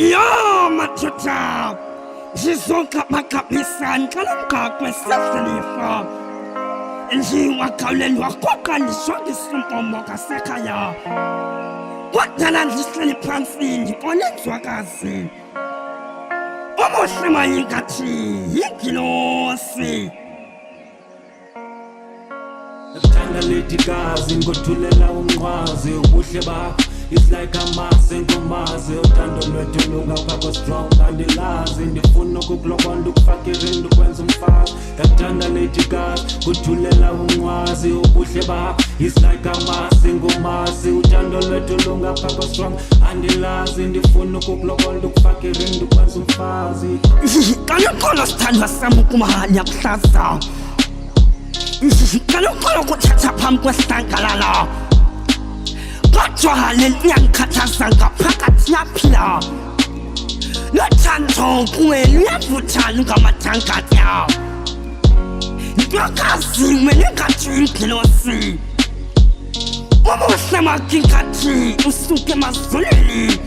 Yo, Matuta, Jizoka Makapisan, Kalanka, Kwesafanifa, and she Wakalan Wakoka, and Shoki Sumpo Moka Sekaya. What the land is really prancing, the Onyx Wakasi. Almost Semayinkati, Yikinosi. Tanda leti gazi ngotulela umwazi ubuhle bakho it's like amasi ngomazi uthando lwethu lungapha strong andilazi ndifuna ukukulokonda ukufaka irinda ukwenza umfazi tanda leti gazi ngotulela umwazi ubuhle bakho it's like amasi ngomazi uthando lwethu lungapha strong andilazi ndifuna ukukulokonda ukufaka irinda ukwenza umfazi Kanokolo sithandwa sami ukumahanya kuhlaza Kanokolo kuthatha phambi kwesitangalala Kodwa le nto iyangikhathaza ngaphakathi yaphila Lothando kuwe luyavuthana ngamatangatya Ntokazi mele ngathi ingilosi Ubuhle makingathi usuke emazulwini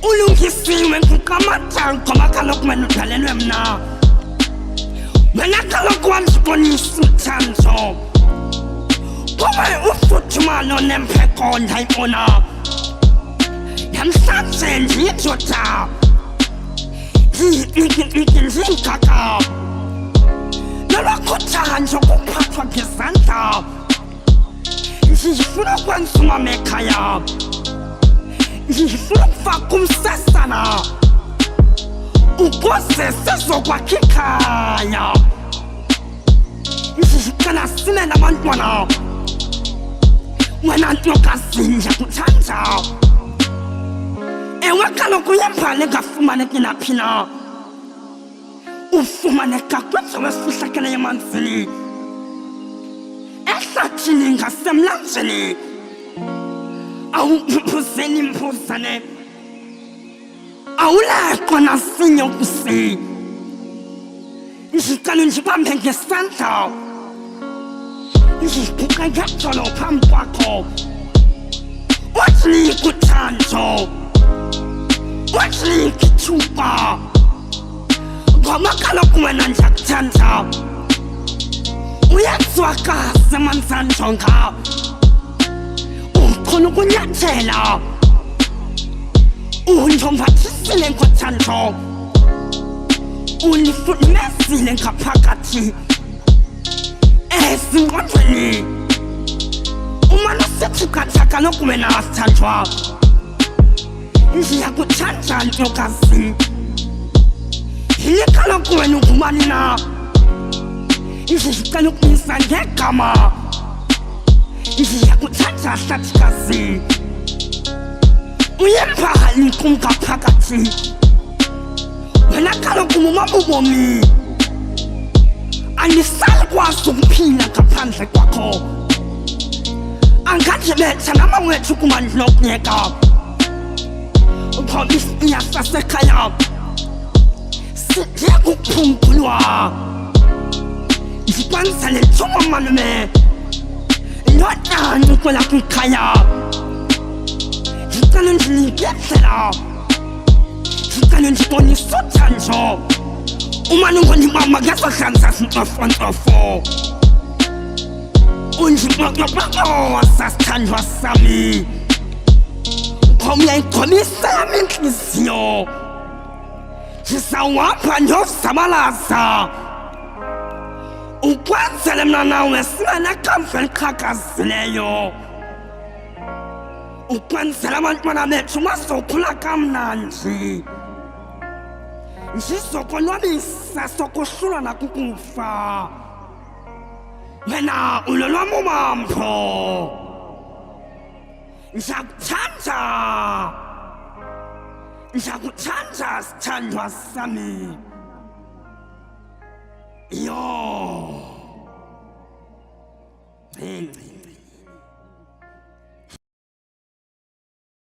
Ulungisiwe ngukamatango makaloku mena udalelwe mna Wena kaloku wandibonisa uthando Kuba ufuthumalo nempeko ndayibona Namhlanje ndiyindoda ndiyingaka Nolwakhuthanjo kuphathwa ngezandla Ndifuna ukwenza umama ekhaya Ndifuna ukufaka umsesana Ukuze sizokwakha ikhaya Ndicela sime nabantwana Wena ntokazi ndiyakuthanda Ewe kaloku uyembali engafumaneki naphi na Ufumaneka kwindawo efihlakeleyo emanzini Ehlathini ngasemlanjeni Awuphuzeni imphuzane Awulekwa nasinye ukusi Ndicela ndibambe ngesandla Ndibhuka ngejolo phambi kwakho Wathi kuthando Wathi kithuba Ngoba kaloku wena ndiyakuthanda Uyazwakazi manzanjonga Ukhona ukunyathela Undimbathisile ngothando Undifudumezile ngaphakathi Ezingqondweni Umane usithi khatha kaloku wena sithandwa Ndiyakuthanda ntokazi Yile kaloku wena ungubani na Ndicela ukumisa ngegama Ndiyakuthanda hlatikazi Uyembali kum ngaphakathi Wena kaloku ngumama ubomi Andisalukwazi ukuphila ngaphandle kwakho Angandibetha namawethu kumandilokuyeka Ngoba isiya sasekhaya Sidiya kukuphungulwa Ndikwenza le ntshumo malume Ndodani kwelakho ikhaya Ndicela ndinikezela Ndicela ndibonise uthando Umane ungondibamba ngezohlanza zintofontofo Undibokoboko sithandwa sami Ngoba uyayigqobisa yami intliziyo Ndizawuhamba ndiyozabalaza Ukwenzele mna nawe sibe nekamva eliqhakazileyo Ukwenzela abantwana bethu bazokhula kamnandi Ndizokonwabisa sokohlulwa nakukufa Wena ulolwam umambo Ndiyakuthanda Ndiyakuthanda sithandwa sami Yo